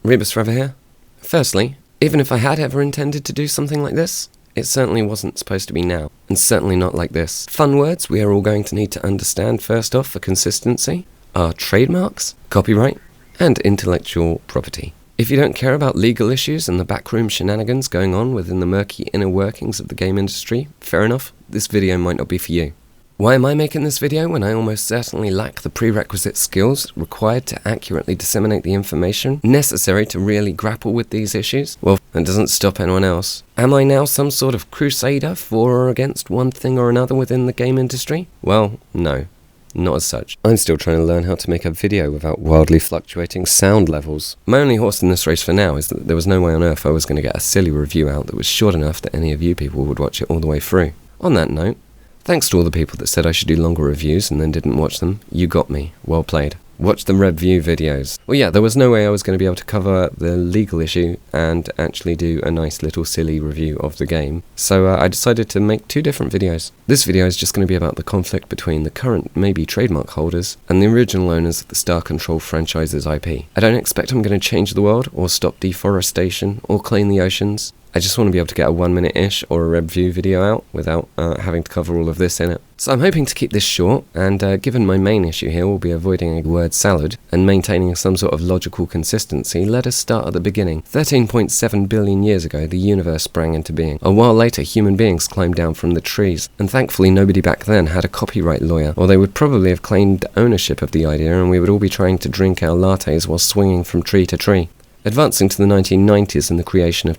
Rebus forever here. Firstly, even if I had ever intended to do something like this, it certainly wasn't supposed to be now, and certainly not like this. Fun words we are all going to need to understand first off for consistency are trademarks, copyright, and intellectual property. If you don't care about legal issues and the backroom shenanigans going on within the murky inner workings of the game industry, fair enough, this video might not be for you. Why am I making this video when I almost certainly lack the prerequisite skills required to accurately disseminate the information necessary to really grapple with these issues? Well, that doesn't stop anyone else. Am I now some sort of crusader for or against one thing or another within the game industry? Well, no. Not as such. I'm still trying to learn how to make a video without wildly fluctuating sound levels. My only horse in this race for now is that there was no way on earth I was going to get a silly review out that was short enough that any of you people would watch it all the way through. On that note, thanks to all the people that said I should do longer reviews and then didn't watch them. You got me. Well played. Watch the review videos. Well, yeah, there was no way I was going to be able to cover the legal issue and actually do a nice little silly review of the game. So I decided to make two different videos. This video is just going to be about the conflict between the current, maybe trademark holders and the original owners of the Star Control franchise's IP. I don't expect I'm going to change the world or stop deforestation or clean the oceans. I just want to be able to get a 1 minute-ish or a review video out without having to cover all of this in it. So I'm hoping to keep this short, and given my main issue here will be avoiding a word salad and maintaining some sort of logical consistency, let us start at the beginning. 13.7 billion years ago, the universe sprang into being. A while later, human beings climbed down from the trees, and thankfully nobody back then had a copyright lawyer, or they would probably have claimed ownership of the idea and we would all be trying to drink our lattes while swinging from tree to tree. Advancing to the 1990s and the creation of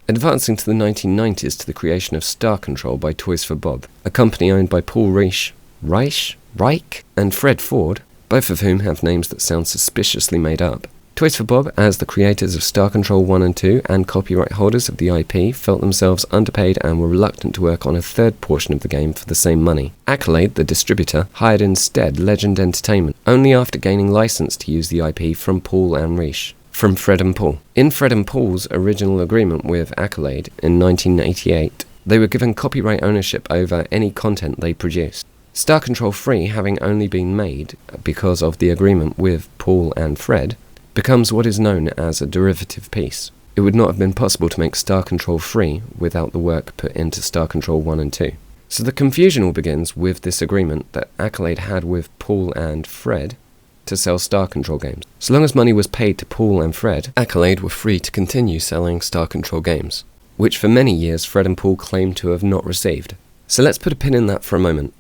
Advancing to the 1990s to the creation of Star Control by Toys for Bob, a company owned by Paul Reich, and Fred Ford, both of whom have names that sound suspiciously made up. Toys for Bob, as the creators of Star Control 1 and 2 and copyright holders of the IP, felt themselves underpaid and were reluctant to work on a third portion of the game for the same money. Accolade, the distributor, hired instead Legend Entertainment, only after gaining license to use the IP from Paul and Reich. From Fred and Paul. In Fred and Paul's original agreement with Accolade in 1988, they were given copyright ownership over any content they produced. Star Control 3, having only been made because of the agreement with Paul and Fred, becomes what is known as a derivative piece. It would not have been possible to make Star Control 3 without the work put into Star Control 1 and 2. So the confusion all begins with this agreement that Accolade had with Paul and Fred to sell Star Control games. So long as money was paid to Paul and Fred, Accolade were free to continue selling Star Control games, which for many years Fred and Paul claimed to have not received. So let's put a pin in that for a moment.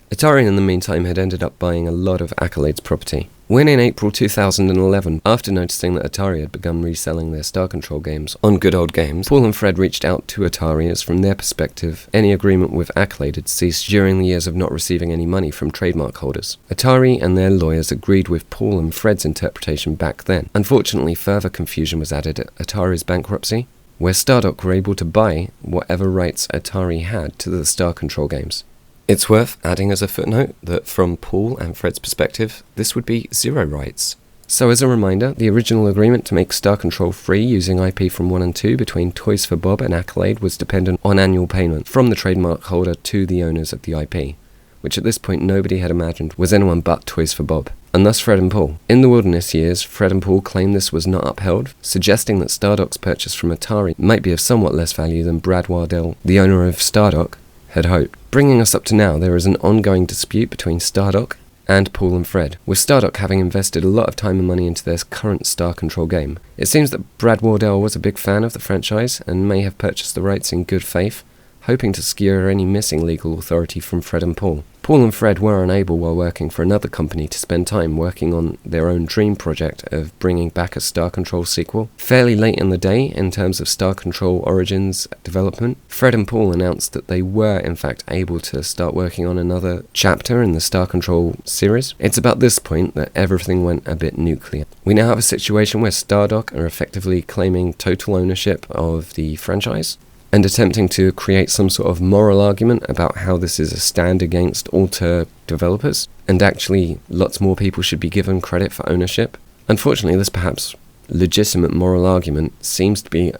Atari in the meantime had ended up buying a lot of Accolade's property. When in April 2011, after noticing that Atari had begun reselling their Star Control games on Good Old Games, Paul and Fred reached out to Atari as from their perspective, any agreement with Accolade had ceased during the years of not receiving any money from trademark holders. Atari and their lawyers agreed with Paul and Fred's interpretation back then. Unfortunately, further confusion was added at Atari's bankruptcy, where Stardock were able to buy whatever rights Atari had to the Star Control games. It's worth adding as a footnote that from Paul and Fred's perspective, this would be zero rights. So as a reminder, the original agreement to make Star Control 3 using IP from 1 and 2 between Toys for Bob and Accolade was dependent on annual payment from the trademark holder to the owners of the IP, which at this point nobody had imagined was anyone but Toys for Bob, and thus Fred and Paul. In the wilderness years, Fred and Paul claimed this was not upheld, suggesting that Stardock's purchase from Atari might be of somewhat less value than Brad Wardell, the owner of Stardock, had hoped. Bringing us up to now, there is an ongoing dispute between Stardock and Paul and Fred, with Stardock having invested a lot of time and money into their current Star Control game. It seems that Brad Wardell was a big fan of the franchise and may have purchased the rights in good faith, hoping to secure any missing legal authority from Fred and Paul. Paul and Fred were unable while working for another company to spend time working on their own dream project of bringing back a Star Control sequel. Fairly late in the day, in terms of Star Control Origins development, Fred and Paul announced that they were in fact able to start working on another chapter in the Star Control series. It's about this point that everything went a bit nuclear. We now have a situation where Stardock are effectively claiming total ownership of the franchise, and attempting to create some sort of moral argument about how this is a stand against alter developers, and actually lots more people should be given credit for ownership. Unfortunately, this perhaps legitimate moral argument seems to be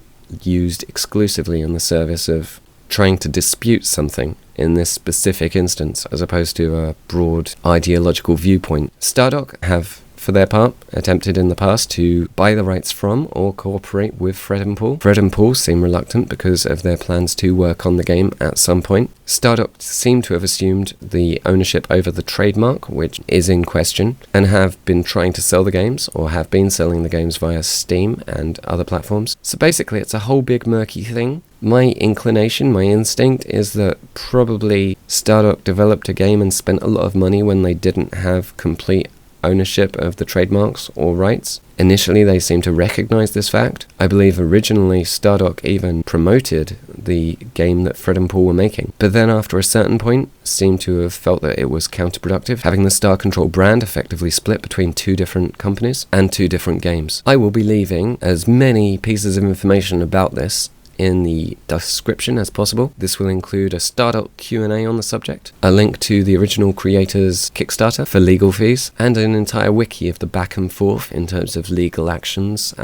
used exclusively in the service of trying to dispute something in this specific instance, as opposed to a broad ideological viewpoint. Stardock have, for their part, attempted in the past to buy the rights from or cooperate with Fred and Paul. Fred and Paul seem reluctant because of their plans to work on the game at some point. Stardock seem to have assumed the ownership over the trademark, which is in question, and have been trying to sell the games, or have been selling the games via Steam and other platforms. So basically it's a whole big murky thing. My inclination, my instinct, is that probably Stardock developed a game and spent a lot of money when they didn't have complete ownership of the trademarks or rights. Initially they seem to recognize this fact. I believe originally Stardock even promoted the game that Fred and Paul were making, but then after a certain point seemed to have felt that it was counterproductive, having the Star Control brand effectively split between two different companies and two different games. I will be leaving as many pieces of information about this in the description as possible. This will include a Stardock Q&A on the subject, a link to the original creators' Kickstarter for legal fees, and an entire wiki of the back and forth in terms of legal actions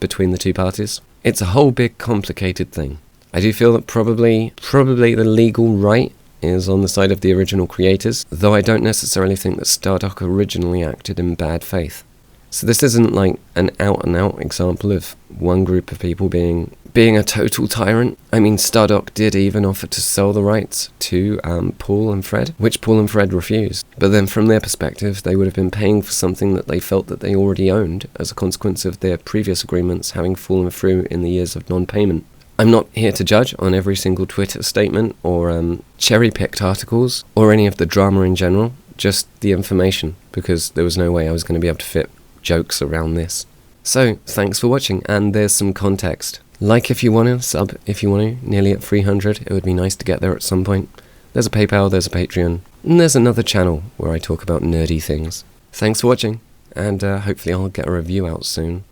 between the two parties. It's a whole big complicated thing. I do feel that probably the legal right is on the side of the original creators, though I don't necessarily think that Stardock originally acted in bad faith. So this isn't like an out-and-out example of one group of people being a total tyrant. I mean, Stardock did even offer to sell the rights to Paul and Fred, which Paul and Fred refused. But then from their perspective, they would have been paying for something that they felt that they already owned as a consequence of their previous agreements having fallen through in the years of non-payment. I'm not here to judge on every single Twitter statement or cherry-picked articles or any of the drama in general, just the information, because there was no way I was going to be able to fit jokes around this. So, thanks for watching, and there's some context. Like if you want to, sub if you want to, nearly at 300, it would be nice to get there at some point. There's a PayPal, there's a Patreon, and there's another channel where I talk about nerdy things. Thanks for watching, and hopefully I'll get a review out soon.